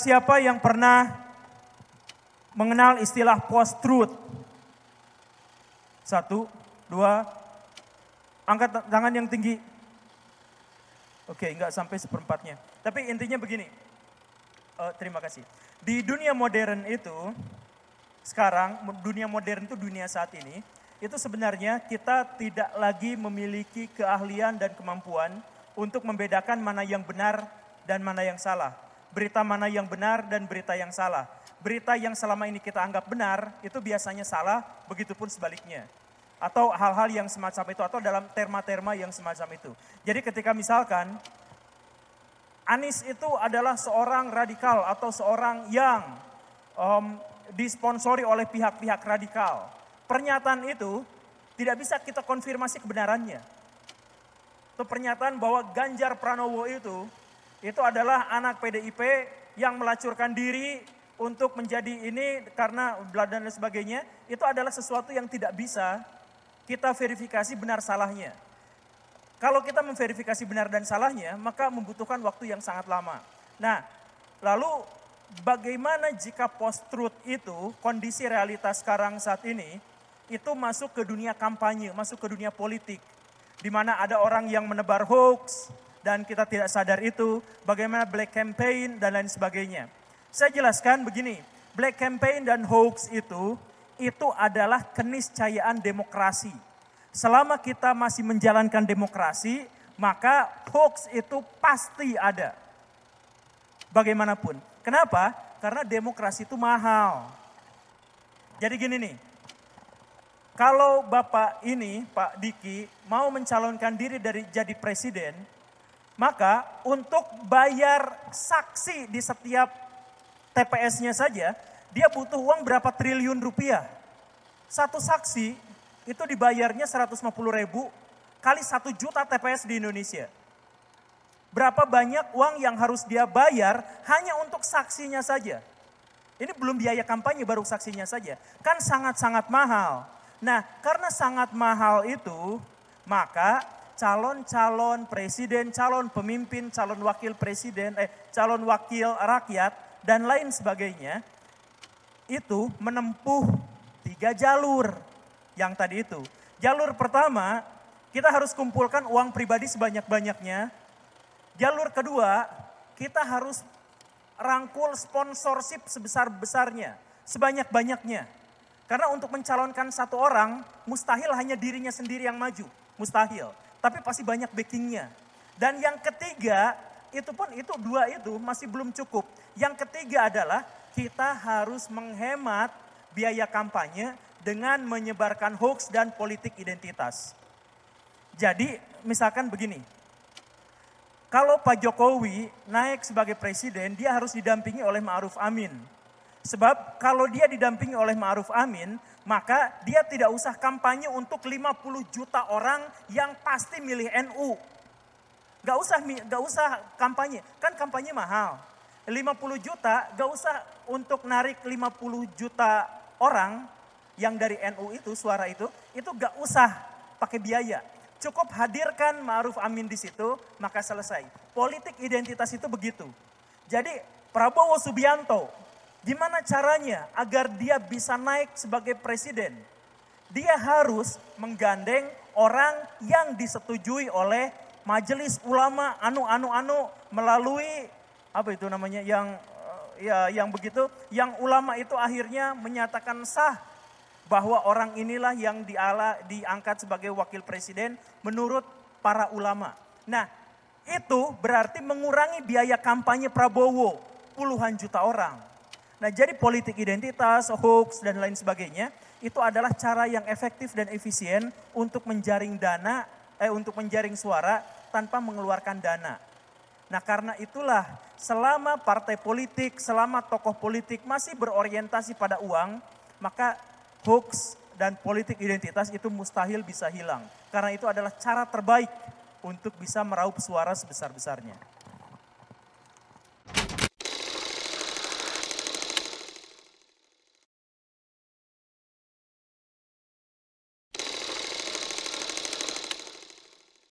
Siapa yang pernah mengenal istilah post-truth? 1, 2, angkat tangan yang tinggi. Oke, enggak sampai seperempatnya. Tapi intinya begini, terima kasih. Di dunia modern itu, sekarang dunia modern itu dunia saat ini, itu sebenarnya kita tidak lagi memiliki keahlian dan kemampuan untuk membedakan mana yang benar dan mana yang salah. Berita mana yang benar dan berita yang salah. Berita yang selama ini kita anggap benar, itu biasanya salah, begitupun sebaliknya. Atau hal-hal yang semacam itu, atau dalam terma-terma yang semacam itu. Jadi ketika misalkan, Anies itu adalah seorang radikal atau seorang yang disponsori oleh pihak-pihak radikal. Pernyataan itu tidak bisa kita konfirmasi kebenarannya. Itu pernyataan bahwa Ganjar Pranowo itu adalah anak PDIP yang melacurkan diri untuk menjadi ini karena dan lain sebagainya. Itu adalah sesuatu yang tidak bisa kita verifikasi benar salahnya. Kalau kita memverifikasi benar dan salahnya, maka membutuhkan waktu yang sangat lama. Nah, lalu bagaimana jika post-truth itu, kondisi realitas sekarang saat ini, itu masuk ke dunia kampanye, masuk ke dunia politik. Di mana ada orang yang menebar hoax, dan kita tidak sadar itu, bagaimana black campaign dan lain sebagainya. Saya jelaskan begini, black campaign dan hoax itu adalah keniscayaan demokrasi. Selama kita masih menjalankan demokrasi, maka hoax itu pasti ada. Bagaimanapun. Kenapa? Karena demokrasi itu mahal. Jadi gini nih, kalau Bapak ini, Pak Diki, mau mencalonkan diri jadi presiden, maka untuk bayar saksi di setiap TPS-nya saja, dia butuh uang berapa triliun rupiah. Satu saksi itu dibayarnya 150.000 kali 1 juta TPS di Indonesia. Berapa banyak uang yang harus dia bayar hanya untuk saksinya saja. Ini belum biaya kampanye, baru saksinya saja. Kan sangat-sangat mahal. Nah, karena sangat mahal itu, maka calon-calon presiden, calon pemimpin, calon wakil presiden, calon wakil rakyat, dan lain sebagainya, itu menempuh 3 jalur yang tadi itu. Jalur pertama, kita harus kumpulkan uang pribadi sebanyak-banyaknya. Jalur kedua, kita harus rangkul sponsorship sebesar-besarnya, sebanyak-banyaknya. Karena untuk mencalonkan satu orang, mustahil hanya dirinya sendiri yang maju, mustahil. Tapi pasti banyak backingnya. Dan yang ketiga, itu 2 itu masih belum cukup. Yang ketiga adalah kita harus menghemat biaya kampanye dengan menyebarkan hoax dan politik identitas. Jadi misalkan begini, kalau Pak Jokowi naik sebagai presiden, dia harus didampingi oleh Ma'ruf Amin. Sebab kalau dia didampingi oleh Ma'ruf Amin, maka dia tidak usah kampanye untuk 50 juta orang yang pasti milih NU. Gak usah kampanye, kan kampanye mahal. 50 juta gak usah untuk narik 50 juta orang yang dari NU itu, suara itu gak usah pakai biaya. Cukup hadirkan Ma'ruf Amin di situ, maka selesai. Politik identitas itu begitu. Jadi Prabowo Subianto, gimana caranya agar dia bisa naik sebagai presiden? Dia harus menggandeng orang yang disetujui oleh majelis ulama melalui apa itu namanya yang begitu, yang ulama itu akhirnya menyatakan sah bahwa orang inilah yang diangkat sebagai wakil presiden menurut para ulama. Nah, itu berarti mengurangi biaya kampanye Prabowo puluhan juta orang. Nah, jadi politik identitas, hoax, dan lain sebagainya, itu adalah cara yang efektif dan efisien untuk menjaring untuk menjaring suara tanpa mengeluarkan dana. Nah, karena itulah selama partai politik, selama tokoh politik masih berorientasi pada uang, maka hoax dan politik identitas itu mustahil bisa hilang. Karena itu adalah cara terbaik untuk bisa meraup suara sebesar-besarnya.